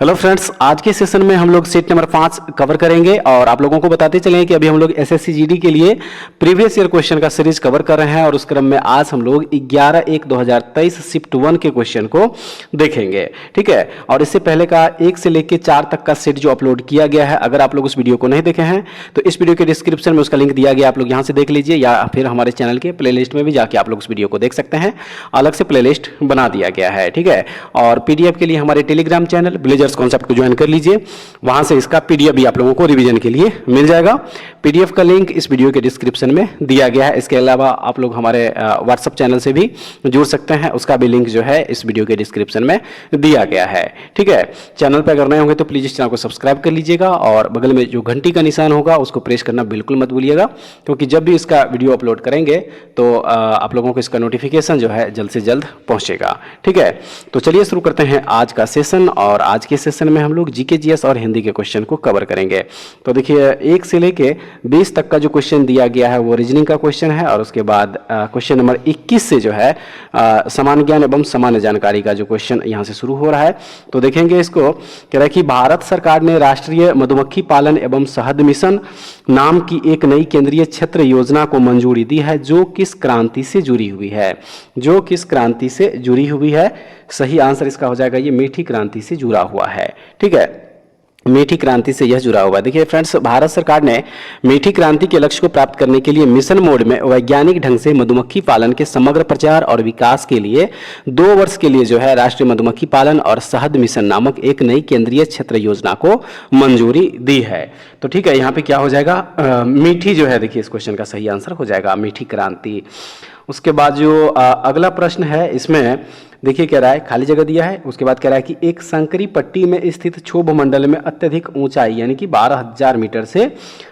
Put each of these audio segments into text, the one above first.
Hello friends, आज के session में हम लोग सेट नंबर 5 कवर करेंगे और आप लोगों को बताते चलें कि अभी हम लोग एसएससी जीडी के लिए प्रीवियस ईयर क्वेश्चन का सीरीज कवर कर रहे हैं और उस क्रम में आज हम लोग 11/1/2023 शिफ्ट 1 के क्वेश्चन को देखेंगे। ठीक है, और इससे पहले का 1 से लेकर 4 तक का सेट जो अपलोड किया गया है, अगर आप लोग उस वीडियो को नहीं देखे हैं तो इस वीडियो के डिस्क्रिप्शन में उसका लिंक दिया गया, आप लोग यहाँ से देख लीजिए या फिर हमारे चैनल के प्ले लिस्ट में भी जाके आप लोग उस वीडियो को देख सकते हैं। अलग से प्ले लिस्ट बना दिया गया है। ठीक है, और पीडीएफ के लिए हमारे टेलीग्राम चैनल ब्लेजर्स कॉन्सेप्ट को ज्वाइन कर लीजिए, वहां से इसका पीडीएफ भी आप लोगों को रिवीजन के लिए मिल जाएगा। पीडीएफ का लिंक इस वीडियो के डिस्क्रिप्शन में दिया गया है। इसके अलावा आप लोग हमारे व्हाट्सएप चैनल से भी जुड़ सकते हैं, उसका भी लिंक जो है इस वीडियो के डिस्क्रिप्शन में दिया गया है। ठीक है, चैनल पर अगर नए होंगे तो प्लीज इस चैनल को सब्सक्राइब कर लीजिएगा और बगल में जो घंटी का निशान होगा उसको प्रेस करना बिल्कुल मत भूलिएगा, क्योंकि जब भी इसका वीडियो अपलोड करेंगे तो आप लोगों को इसका नोटिफिकेशन जो है जल्द से जल्द पहुंचेगा। ठीक है, तो चलिए शुरू करते हैं आज का सेशन। और आज के सेशन में हम लोग जीके जीएस और हिंदी के क्वेश्चन को कवर करेंगे। तो देखिए, 1 से लेके 20 तक का जो क्वेश्चन दिया गया है वो रीजनिंग का क्वेश्चन है और उसके बाद क्वेश्चन नंबर 21 से जो है सामान्य ज्ञान एवं सामान्य जानकारी का जो क्वेश्चन यहाँ से शुरू हो रहा है। तो देखेंगे, इसको कह रहा है कि भारत सरकार ने राष्ट्रीय मधुमक्खी पालन एवं शहद मिशन नाम की एक नई केंद्रीय क्षेत्र योजना को मंजूरी दी है, जो किस क्रांति से जुड़ी हुई है। जो किस क्रांति से जुड़ी हुई है, सही आंसर इसका हो जाएगा ये मीठी क्रांति से जुड़ा हुआ है। ठीक है, मीठी क्रांति से यह जुड़ा हुआ है। देखिए फ्रेंड्स, भारत सरकार ने मीठी क्रांति के लक्ष्य को प्राप्त करने के लिए मिशन मोड में वैज्ञानिक ढंग से मधुमक्खी पालन के समग्र प्रचार और विकास के लिए 2 वर्ष के लिए जो है राष्ट्रीय मधुमक्खी पालन और शहद मिशन नामक एक नई केंद्रीय क्षेत्र योजना को मंजूरी दी है। तो ठीक है, यहाँ पे क्या हो जाएगा, मीठी जो है, देखिए इस क्वेश्चन का सही आंसर हो जाएगा मीठी क्रांति। उसके बाद जो अगला प्रश्न है, इसमें देखिए कह रहा है, खाली जगह दिया है, उसके बाद कह रहा है कि एक संकरी पट्टी में स्थित क्षोभ मंडल में अत्यधिक ऊंचाई यानी कि 12,000 मीटर से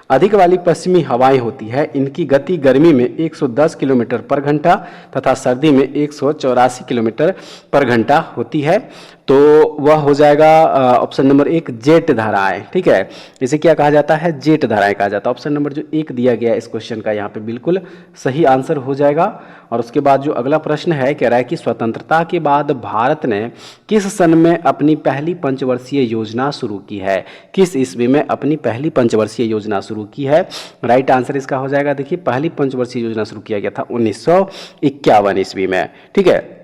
अधिक वाली पश्चिमी हवाएं होती है। इनकी गति गर्मी में 110 किलोमीटर पर घंटा तथा सर्दी में 184 किलोमीटर पर घंटा होती है। तो वह हो जाएगा ऑप्शन नंबर 1 जेट धाराएं। ठीक है, इसे क्या कहा जाता है, जेट धाराएं कहा जाता है। ऑप्शन नंबर जो 1 दिया गया है इस क्वेश्चन का यहाँ पे बिल्कुल सही आंसर हो जाएगा। और उसके बाद जो अगला प्रश्न है, कह रहा है कि स्वतंत्रता के बाद भारत ने किस सन में अपनी पहली पंचवर्षीय योजना शुरू की है। किस ईस्वी में अपनी पहली पंचवर्षीय योजना शुरू की है। राइट आंसर इसका हो जाएगा, देखिए पहली पंचवर्षीय योजना शुरू किया गया था 1951 ईस्वी में। ठीक है,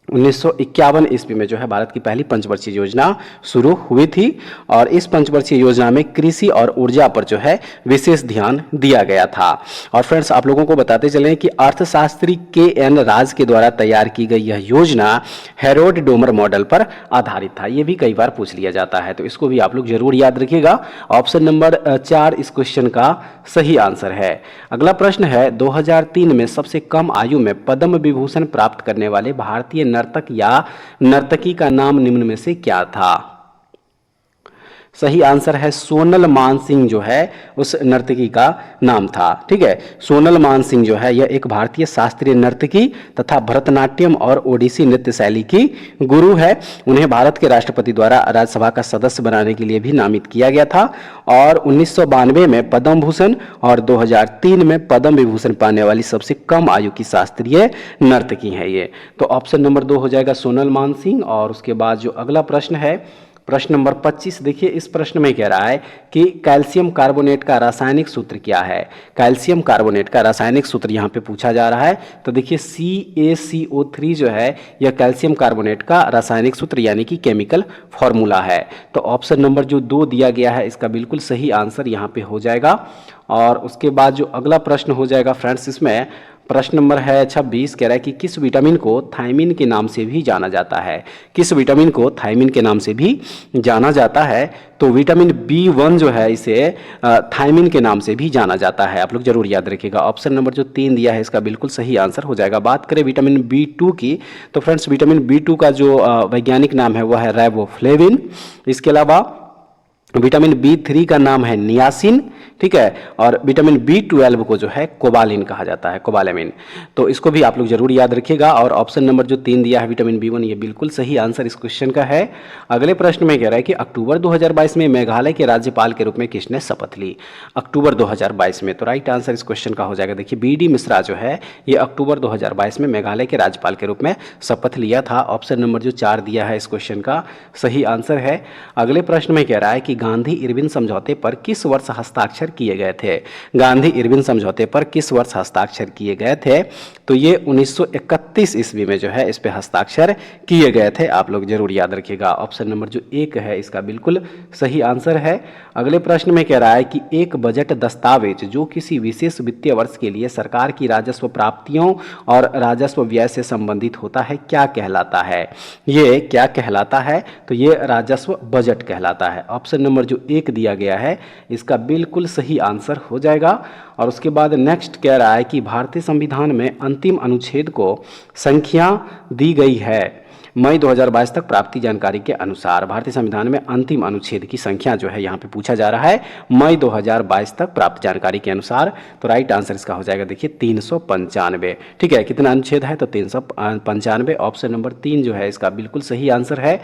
1951 ईस्वी में जो है भारत की पहली पंचवर्षीय योजना शुरू हुई थी और इस पंचवर्षीय योजना में कृषि और ऊर्जा पर जो है विशेष ध्यान दिया गया था। और फ्रेंड्स, आप लोगों को बताते चलें कि अर्थशास्त्री KN राज के द्वारा तैयार की गई यह योजना हेरोड डोमर मॉडल पर आधारित था। ये भी कई बार पूछ लिया जाता है, तो इसको भी आप लोग जरूर याद रखिएगा। ऑप्शन नंबर 4 इस क्वेश्चन का सही आंसर है। अगला प्रश्न है, 2003 में सबसे कम आयु में पद्म विभूषण प्राप्त करने वाले भारतीय नर्तक या नर्तकी का नाम निम्न में से क्या था। सही आंसर है सोनल मानसिंह जो है उस नर्तकी का नाम था। ठीक है, सोनल मानसिंह जो है यह एक भारतीय शास्त्रीय नर्तकी तथा भरतनाट्यम और ओडिसी नृत्य शैली की गुरु है। उन्हें भारत के राष्ट्रपति द्वारा राज्यसभा का सदस्य बनाने के लिए भी नामित किया गया था और 1992 में पद्म भूषण और 2003 में पद्म विभूषण पाने वाली सबसे कम आयु की शास्त्रीय नर्तकी है ये। तो ऑप्शन नंबर 2 हो जाएगा सोनल मानसिंह। और उसके बाद जो अगला प्रश्न है, प्रश्न नंबर 25, देखिए इस प्रश्न में कह रहा है कि कैल्शियम कार्बोनेट का रासायनिक सूत्र क्या है। कैल्शियम कार्बोनेट का रासायनिक सूत्र यहाँ पे पूछा जा रहा है। तो देखिए CaCO3 जो है यह कैल्शियम कार्बोनेट का रासायनिक सूत्र यानी कि केमिकल फॉर्मूला है। तो ऑप्शन नंबर जो 2 दिया गया है इसका बिल्कुल सही आंसर यहाँ पे हो जाएगा। और उसके बाद जो अगला प्रश्न हो जाएगा फ्रेंड्स, इसमें प्रश्न नंबर है 26, कह रहा है कि किस विटामिन को थायमिन के नाम से भी जाना जाता है। किस विटामिन को थायमिन के नाम से भी जाना जाता है। तो विटामिन B1 जो है इसे थायमिन के नाम से भी जाना जाता है, आप लोग जरूर याद रखिएगा। ऑप्शन नंबर जो 3 दिया है इसका बिल्कुल सही आंसर हो जाएगा। बात करें विटामिन B2 की, तो फ्रेंड्स विटामिन B2 का जो वैज्ञानिक नाम है वह है राइबोफ्लेविन। इसके अलावा विटामिन बी3 का नाम है नियासिन, ठीक है, और विटामिन बी12 को जो है कोबालिन कहा जाता है, कोबालामिन। तो इसको भी आप लोग जरूर याद रखिएगा। और ऑप्शन नंबर जो 3 दिया है विटामिन बी1, ये बिल्कुल सही आंसर इस क्वेश्चन का है। अगले प्रश्न में कह रहा है कि अक्टूबर 2022 में मेघालय के राज्यपाल के रूप में किसने शपथ ली? अक्टूबर 2022 में, तो राइट आंसर इस क्वेश्चन का हो जाएगा, देखिए बी.डी. मिश्रा जो है ये अक्टूबर 2022 में मेघालय के राज्यपाल के रूप में शपथ लिया था। ऑप्शन नंबर जो 4 दिया है इस क्वेश्चन का सही आंसर है। अगले प्रश्न में कह रहा है कि गांधी इरविन समझौते पर किस वर्ष हस्ताक्षर किए गए थे? गांधी इरविन समझौते पर किस वर्ष हस्ताक्षर किए गए थे? तो ये 1931 ईस्वी में जो है इस पे हस्ताक्षर किए गए थे, आप लोग जरूर याद रखिएगा। ऑप्शन नंबर जो 1 है इसका बिल्कुल सही आंसर है। अगले प्रश्न में कह रहा है कि एक बजट दस्तावेज जो किसी विशेष वित्तीय वर्ष के लिए सरकार की राजस्व प्राप्तियों और राजस्व व्यय से संबंधित होता है, क्या कहलाता है? ये क्या कहलाता है? तो ये राजस्व बजट कहलाता है। ऑप्शन नंबर जो 1 दिया गया है इसका बिल्कुल सही आंसर हो जाएगा। और उसके बाद नेक्स्ट कह रहा है कि भारतीय संविधान में अंतिम अनुच्छेद को संख्या दी गई है मई 2022 तक प्राप्ति जानकारी के अनुसार। भारतीय संविधान में अंतिम अनुच्छेद की संख्या जो है यहाँ पे पूछा जा रहा है मई 2022 तक प्राप्त जानकारी के अनुसार। तो राइट आंसर इसका हो जाएगा देखिए 395। ठीक है, कितना अनुच्छेद है? तो 395। ऑप्शन नंबर 3 जो है इसका बिल्कुल सही आंसर है।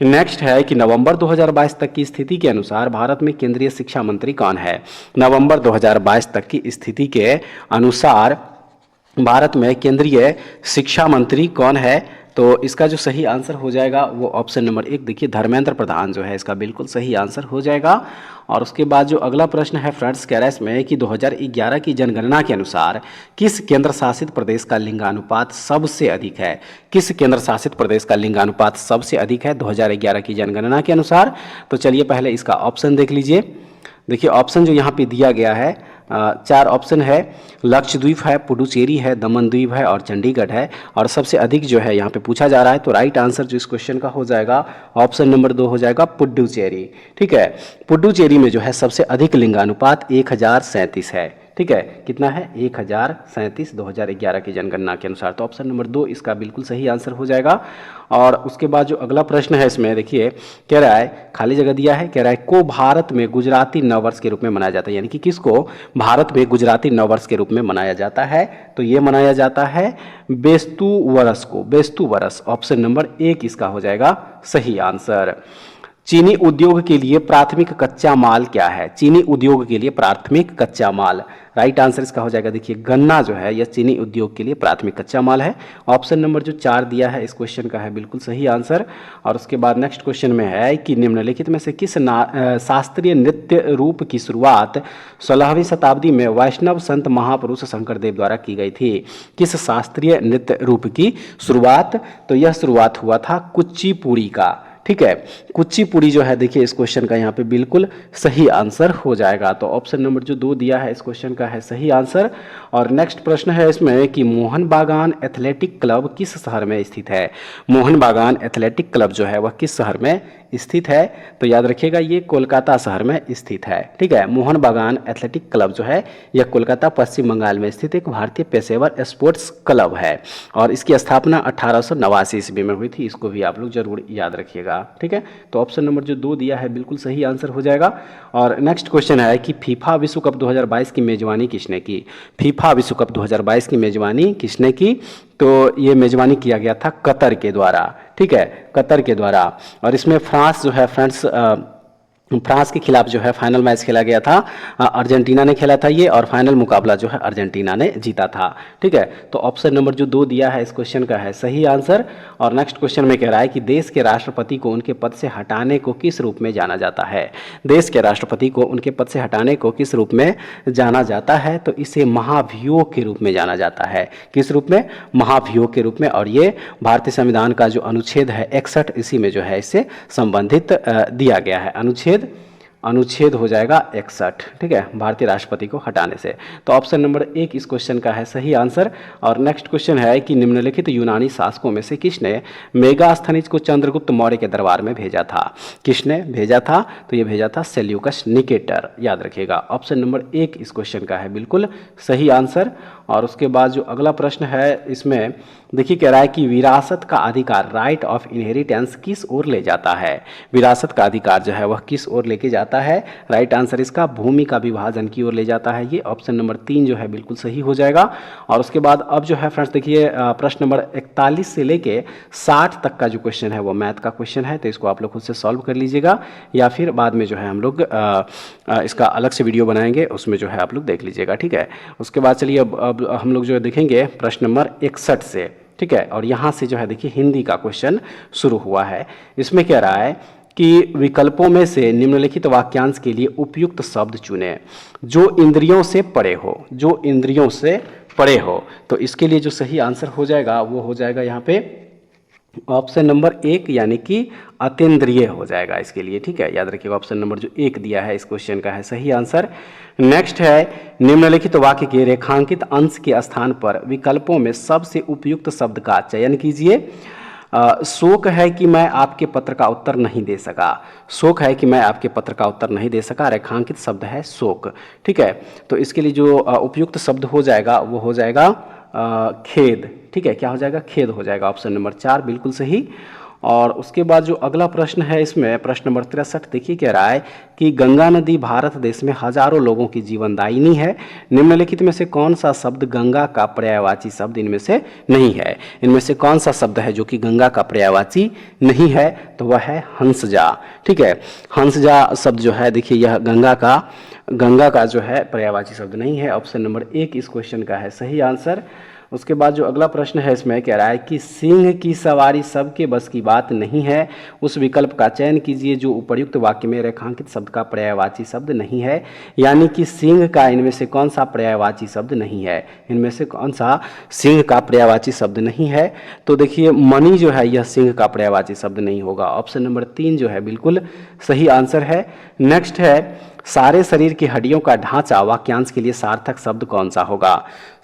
नेक्स्ट है कि नवंबर 2022 तक की स्थिति के अनुसार भारत में केंद्रीय शिक्षा मंत्री कौन है? नवंबर 2022 तक की स्थिति के अनुसार भारत में केंद्रीय शिक्षा मंत्री कौन है? तो इसका जो सही आंसर हो जाएगा वो ऑप्शन नंबर 1 देखिए धर्मेंद्र प्रधान जो है इसका बिल्कुल सही आंसर हो जाएगा। और उसके बाद जो अगला प्रश्न है फ्रेंड्स कह रहा है इसमें कि 2011 की जनगणना के अनुसार किस केंद्र शासित प्रदेश का लिंगानुपात सबसे अधिक है? किस केंद्र शासित प्रदेश का लिंगानुपात सबसे अधिक है 2011 की जनगणना के अनुसार? तो चलिए पहले इसका ऑप्शन देख लीजिए। देखिए ऑप्शन जो यहाँ पे दिया गया है 4 ऑप्शन है, लक्षद्वीप है, पुडुचेरी है, दमन द्वीप है और चंडीगढ़ है। और सबसे अधिक जो है यहाँ पे पूछा जा रहा है, तो राइट आंसर जो इस क्वेश्चन का हो जाएगा ऑप्शन नंबर 2 हो जाएगा पुडुचेरी। ठीक है, पुडुचेरी में जो है सबसे अधिक लिंगानुपात 1037 है। ठीक है, कितना है? 1037 2011 की जनगणना के अनुसार। तो ऑप्शन नंबर 2 इसका बिल्कुल सही आंसर हो जाएगा। और उसके बाद जो अगला प्रश्न है इसमें देखिए कह रहा है, खाली जगह दिया है, कह रहा है को भारत में गुजराती नववर्ष के रूप में मनाया जाता है, यानी कि किसको भारत में गुजराती नववर्ष के रूप में मनाया जाता है? तो ये मनाया जाता है बेस्तु वरस को, बेस्तु वरस। ऑप्शन नंबर 1 इसका हो जाएगा सही आंसर। चीनी उद्योग के लिए प्राथमिक कच्चा माल क्या है? चीनी उद्योग के लिए प्राथमिक कच्चा माल, राइट आंसर इसका हो जाएगा देखिए गन्ना जो है यह चीनी उद्योग के लिए प्राथमिक कच्चा माल है। ऑप्शन नंबर जो 4 दिया है इस क्वेश्चन का है बिल्कुल सही आंसर। और उसके बाद नेक्स्ट क्वेश्चन में है कि निम्नलिखित में से किस शास्त्रीय नृत्य रूप की शुरुआत 16वीं शताब्दी में वैष्णव संत महापुरुष शंकरदेव द्वारा की गई थी? किस शास्त्रीय नृत्य रूप की शुरुआत? तो यह शुरुआत हुआ था कुचिपुड़ी का। ठीक है, कुचिपुड़ी जो है देखिए इस क्वेश्चन का यहाँ पे बिल्कुल सही आंसर हो जाएगा। तो ऑप्शन नंबर जो 2 दिया है इस क्वेश्चन का है सही आंसर। और नेक्स्ट प्रश्न है इसमें कि मोहन बागान एथलेटिक क्लब किस शहर में स्थित है? मोहन बागान एथलेटिक क्लब जो है वह किस शहर में स्थित है? तो याद रखिएगा ये कोलकाता शहर में स्थित है। ठीक है, मोहन बागान एथलेटिक क्लब जो है यह कोलकाता पश्चिम बंगाल में स्थित एक भारतीय पेशेवर स्पोर्ट्स क्लब है और इसकी स्थापना 1889 ईस्वी में हुई थी। इसको भी आप लोग जरूर याद रखिएगा। ठीक है, तो ऑप्शन नंबर जो 2 दिया है बिल्कुल सही आंसर हो जाएगा। और नेक्स्ट क्वेश्चन है कि फीफा विश्व कप 2022 की मेजबानी किसने की? फीफा विश्व कप 2022 की मेजबानी किसने की? तो ये मेजबानी किया गया था कतर के द्वारा। ठीक है, कतर के द्वारा। और इसमें फ्रांस जो है फ्रेंड्स फ्रांस के खिलाफ जो है फाइनल मैच खेला गया था, अर्जेंटीना ने खेला था ये, और फाइनल मुकाबला जो है अर्जेंटीना ने जीता था। ठीक है, तो ऑप्शन नंबर जो 2 दिया है इस क्वेश्चन का है सही आंसर। और नेक्स्ट क्वेश्चन में कह रहा है कि देश के राष्ट्रपति को उनके पद से हटाने को किस रूप में जाना जाता है? देश के राष्ट्रपति को उनके पद से हटाने को किस रूप में जाना जाता है? तो इसे महाभियोग के रूप में जाना जाता है। किस रूप में? महाभियोग के रूप में। और ये भारतीय संविधान का जो अनुच्छेद है 61 इसी में जो है इससे संबंधित दिया गया है। अनुच्छेद हो जाएगा 61। ठीक है, भारतीय राष्ट्रपति को हटाने से। तो ऑप्शन नंबर 1 इस क्वेश्चन का है सही आंसर। और नेक्स्ट क्वेश्चन है कि निम्नलिखित यूनानी शासकों में से किसने मेगास्थनीज को चंद्रगुप्त मौर्य के दरबार में भेजा था? किसने भेजा था? तो ये भेजा था सेल्यूकस निकेटर, याद रखिएगा। ऑप्शन नंबर 1 इस क्वेश्चन का है बिल्कुल सही आंसर। और उसके बाद जो अगला प्रश्न है इसमें देखिए कह रहा है कि विरासत का अधिकार, राइट ऑफ इनहेरिटेंस, किस ओर ले जाता है। विरासत का अधिकार जो है वह किस ओर लेके जाता है। राइट आंसर इसका भूमि का विभाजन की ओर ले जाता है। ये ऑप्शन नंबर 3 जो है बिल्कुल सही हो जाएगा। और उसके बाद अब जो है फ्रेंड्स देखिए प्रश्न नंबर 41 से लेके 60 तक का जो क्वेश्चन है वो मैथ का क्वेश्चन है, तो इसको आप लोग खुद से सॉल्व कर लीजिएगा या फिर बाद में जो है हम लोग इसका अलग से वीडियो बनाएंगे, उसमें जो है आप लोग देख लीजिएगा। ठीक है, उसके बाद चलिए अब हम लोग जो है देखेंगे प्रश्न नंबर 61 से। ठीक है, और यहाँ से जो है देखिए हिंदी का क्वेश्चन शुरू हुआ है। इसमें कह रहा है कि विकल्पों में से निम्नलिखित वाक्यांश के लिए उपयुक्त शब्द चुनें जो इंद्रियों से परे हो, जो इंद्रियों से परे हो। तो इसके लिए जो सही आंसर हो जाएगा वो हो जाएगा यहाँ पे ऑप्शन नंबर 1 यानी कि अतीन्द्रिय हो जाएगा इसके लिए। ठीक है, याद रखिएगा ऑप्शन नंबर जो 1 दिया है इस क्वेश्चन का है सही आंसर। नेक्स्ट है निम्नलिखित वाक्य के रेखांकित अंश के स्थान पर विकल्पों में सबसे उपयुक्त शब्द का चयन कीजिए। शोक है कि मैं आपके पत्र का उत्तर नहीं दे सका। शोक है कि मैं आपके पत्र का उत्तर नहीं दे सका, रेखांकित शब्द है शोक। ठीक है, तो इसके लिए जो उपयुक्त शब्द हो जाएगा वो हो जाएगा खेद। ठीक है, क्या हो जाएगा, खेद हो जाएगा। ऑप्शन नंबर 4 बिल्कुल सही। और उसके बाद जो अगला प्रश्न है इसमें प्रश्न नंबर 63 देखिए कह रहा है कि गंगा नदी भारत देश में हजारों लोगों की जीवनदायिनी है। निम्नलिखित में से कौन सा शब्द गंगा का पर्यायवाची शब्द इनमें से नहीं है। इनमें से कौन सा शब्द है जो कि गंगा का पर्यायवाची नहीं है, तो वह है हंसजा। ठीक है, हंसजा शब्द जो है देखिए यह गंगा का जो है पर्यायवाची शब्द नहीं है। ऑप्शन नंबर 1 इस क्वेश्चन का है सही आंसर। उसके बाद जो अगला प्रश्न है इसमें कह रहा है कि सिंह की सवारी सबके बस की बात नहीं है। उस विकल्प का चयन कीजिए जो उपर्युक्त वाक्य में रेखांकित शब्द का पर्यायवाची शब्द नहीं है। यानी कि सिंह का इनमें से कौन सा पर्यायवाची शब्द नहीं है, इनमें से कौन सा सिंह का पर्यायवाची शब्द नहीं है। तो देखिए मणि जो है यह सिंह का पर्यायवाची शब्द नहीं होगा। ऑप्शन नंबर 3 जो है बिल्कुल सही आंसर है। नेक्स्ट है सारे शरीर की हड्डियों का ढांचा वाक्यांश के लिए सार्थक शब्द कौन सा होगा।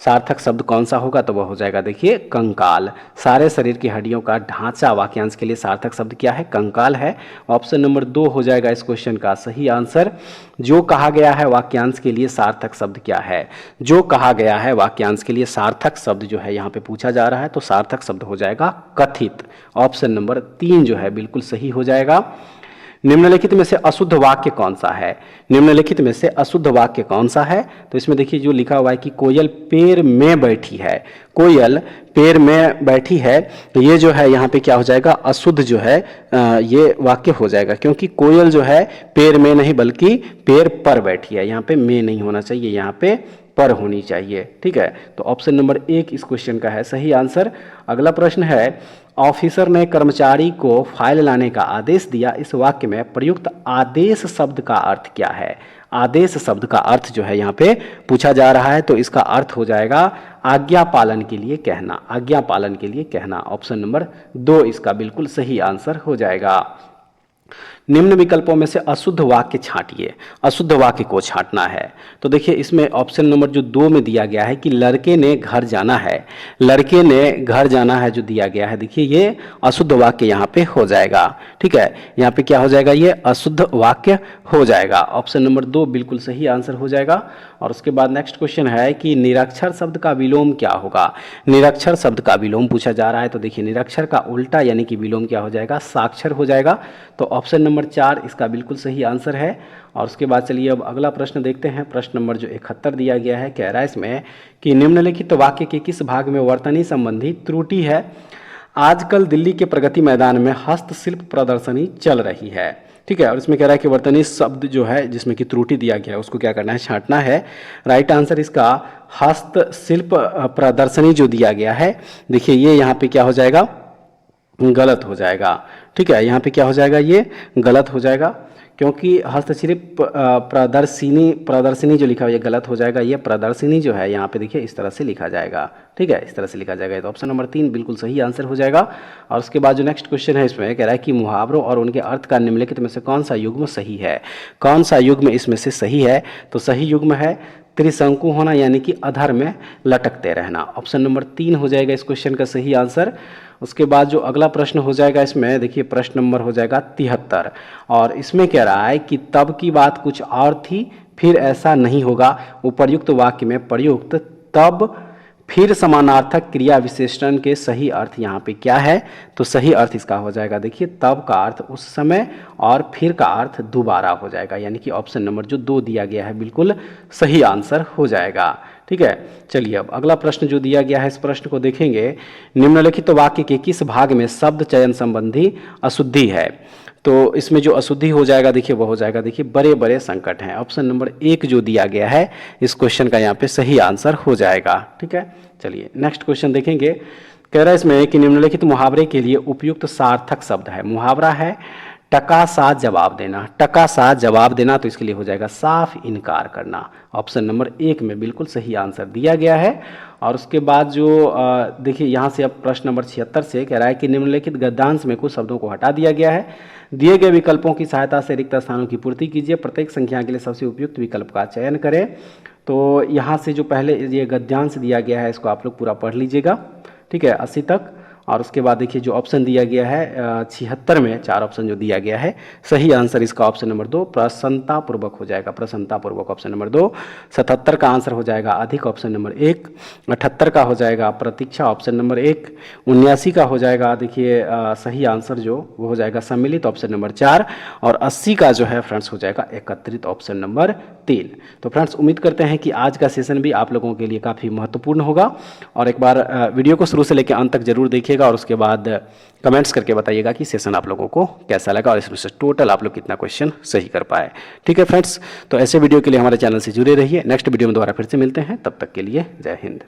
सार्थक शब्द कौन सा होगा, तो वह हो जाएगा देखिए कंकाल। सारे शरीर की हड्डियों का ढांचा वाक्यांश के लिए सार्थक शब्द क्या है, कंकाल है। ऑप्शन नंबर 2 हो जाएगा इस क्वेश्चन का सही आंसर। जो कहा गया है वाक्यांश के लिए सार्थक शब्द क्या है, जो कहा गया है वाक्यांश के लिए सार्थक शब्द जो है यहाँ पे पूछा जा रहा है, तो सार्थक शब्द हो जाएगा कथित। ऑप्शन नंबर 3 जो है बिल्कुल सही हो जाएगा। निम्नलिखित में से अशुद्ध वाक्य कौन सा है, निम्नलिखित में से अशुद्ध वाक्य कौन सा है। तो इसमें देखिए जो लिखा हुआ है कि कोयल पेड़ में बैठी है, कोयल पेड़ में बैठी है, ये जो है यहाँ पे क्या हो जाएगा, अशुद्ध जो है ये वाक्य हो जाएगा, क्योंकि कोयल जो है पेड़ में नहीं बल्कि पेड़ पर बैठी है। यहाँ पे में नहीं होना चाहिए, यहाँ पे पर होनी चाहिए। ठीक है, तो ऑप्शन नंबर 1 इस क्वेश्चन का है सही आंसर। अगला प्रश्न है ऑफिसर ने कर्मचारी को फाइल लाने का आदेश दिया। इस वाक्य में प्रयुक्त आदेश शब्द का अर्थ क्या है। आदेश शब्द का अर्थ जो है यहाँ पे पूछा जा रहा है, तो इसका अर्थ हो जाएगा आज्ञा पालन के लिए कहना, आज्ञा पालन के लिए कहना। ऑप्शन नंबर 2 इसका बिल्कुल सही आंसर हो जाएगा। निम्न विकल्पों में से अशुद्ध वाक्य छांटिए, अशुद्ध वाक्य को छांटना है। तो देखिए इसमें ऑप्शन नंबर जो 2 में दिया गया है कि लड़के ने घर जाना है, लड़के ने घर जाना है जो दिया गया है, देखिए ये अशुद्ध वाक्य यहाँ पे हो जाएगा। ठीक है, यहाँ पे क्या हो जाएगा, ये अशुद्ध वाक्य हो जाएगा। ऑप्शन नंबर 2 बिल्कुल सही आंसर हो जाएगा। और उसके बाद नेक्स्ट क्वेश्चन है कि निरक्षर शब्द का विलोम क्या होगा। निरक्षर शब्द का विलोम पूछा जा रहा है, तो देखिए निरक्षर का उल्टा यानी कि विलोम क्या हो जाएगा, साक्षर हो जाएगा। तो ऑप्शन नंबर 4 इसका बिल्कुल सही आंसर है। और उसके बाद चलिए अब अगला प्रश्न देखते हैं। प्रश्न नंबर जो 71 दिया गया है, कह रहा है इसमें कि निम्नलिखित वाक्य के किस भाग में वर्तनी संबंधी त्रुटि है। आजकल दिल्ली के प्रगति मैदान में हस्तशिल्प प्रदर्शनी चल रही है। ठीक है, और इसमें कह रहा है कि वर्तनी शब्द जो है जिसमें कि त्रुटि दिया गया है उसको क्या करना है, छांटना है। राइट आंसर इसका हस्तशिल्प प्रदर्शनी जो दिया गया है, देखिए ये यहाँ पे क्या हो जाएगा, गलत हो जाएगा। ठीक है, यहाँ पे क्या हो जाएगा, ये गलत हो जाएगा, क्योंकि हस्तशिल्प प्रदर्शनी जो लिखा हुआ है ये गलत हो जाएगा। ये प्रदर्शनी जो है यहाँ पे देखिए इस तरह से लिखा जाएगा। ठीक है, इस तरह से लिखा जाएगा। तो ऑप्शन नंबर 3 बिल्कुल सही आंसर हो जाएगा। और उसके बाद जो नेक्स्ट क्वेश्चन है इसमें कह रहा है कि मुहावरों और उनके अर्थ का निम्नलिखित में से कौन सा युग्म सही है, कौन सा युग्म इसमें से सही है। तो सही युग्म है त्रिशंकु होना यानी कि अधर में लटकते रहना। ऑप्शन नंबर 3 हो जाएगा इस क्वेश्चन का सही आंसर। उसके बाद जो अगला प्रश्न हो जाएगा इसमें देखिए प्रश्न नंबर हो जाएगा 73 और इसमें कह रहा है कि तब की बात कुछ और थी फिर ऐसा नहीं होगा। उपर्युक्त वाक्य में प्रयुक्त तब फिर समानार्थक क्रिया विशेषण के सही अर्थ यहाँ पे क्या है, तो सही अर्थ इसका हो जाएगा, देखिए तब का अर्थ उस समय और फिर का अर्थ दोबारा हो जाएगा, यानी कि ऑप्शन नंबर जो 2 दिया गया है बिल्कुल सही आंसर हो जाएगा। ठीक है, चलिए अब अगला प्रश्न जो दिया गया है इस प्रश्न को देखेंगे। निम्नलिखित वाक्य के किस भाग में शब्द चयन संबंधी अशुद्धि है, तो इसमें जो अशुद्धि हो जाएगा देखिए वो हो जाएगा, देखिए बड़े बड़े संकट हैं, ऑप्शन नंबर 1 जो दिया गया है इस क्वेश्चन का यहाँ पे सही आंसर हो जाएगा। ठीक है, चलिए नेक्स्ट क्वेश्चन देखेंगे। कह रहा है इसमें कि निम्नलिखित मुहावरे के लिए उपयुक्त सार्थक शब्द है, मुहावरा है टका साथ जवाब देना, टका साथ जवाब देना, तो इसके लिए हो जाएगा साफ इनकार करना, ऑप्शन नंबर 1 में बिल्कुल सही आंसर दिया गया है। और उसके बाद जो देखिए यहाँ से अब प्रश्न नंबर 76 से कह रहा है कि निम्नलिखित गद्यांश में कुछ शब्दों को हटा दिया गया है, दिए गए विकल्पों की सहायता से रिक्त स्थानों की पूर्ति कीजिए, प्रत्येक संख्या के लिए सबसे उपयुक्त विकल्प का चयन करें। तो यहाँ से जो पहले ये गद्यांश दिया गया है इसको आप लोग पूरा पढ़ लीजिएगा, ठीक है, 80 तक। और उसके बाद देखिए जो ऑप्शन दिया गया है 76 में 4 ऑप्शन जो दिया गया है, सही आंसर इसका ऑप्शन नंबर 2 प्रसन्नतापूर्वक हो जाएगा, प्रसन्नतापूर्वक ऑप्शन नंबर 2। 77 का आंसर हो जाएगा अधिक, ऑप्शन नंबर 1। 78 का हो जाएगा प्रतीक्षा, ऑप्शन नंबर 1। 79 का हो जाएगा देखिए सही आंसर जो वो हो जाएगा सम्मिलित, ऑप्शन नंबर 4। और 80 का जो है फ्रेंड्स हो जाएगा एकत्रित, ऑप्शन नंबर 3। तो फ्रेंड्स उम्मीद करते हैं कि आज का सेशन भी आप लोगों के लिए काफ़ी महत्वपूर्ण होगा, और एक बार वीडियो को शुरू से लेकर अंत तक जरूर देखिएगा और उसके बाद कमेंट्स करके बताइएगा कि सेशन आप लोगों को कैसा लगा और इसमें से टोटल आप लोग कितना क्वेश्चन सही कर पाए। ठीक है फ्रेंड्स, तो ऐसे वीडियो के लिए हमारे चैनल से जुड़े रहिए। नेक्स्ट वीडियो में दोबारा फिर से मिलते हैं, तब तक के लिए जय हिंद।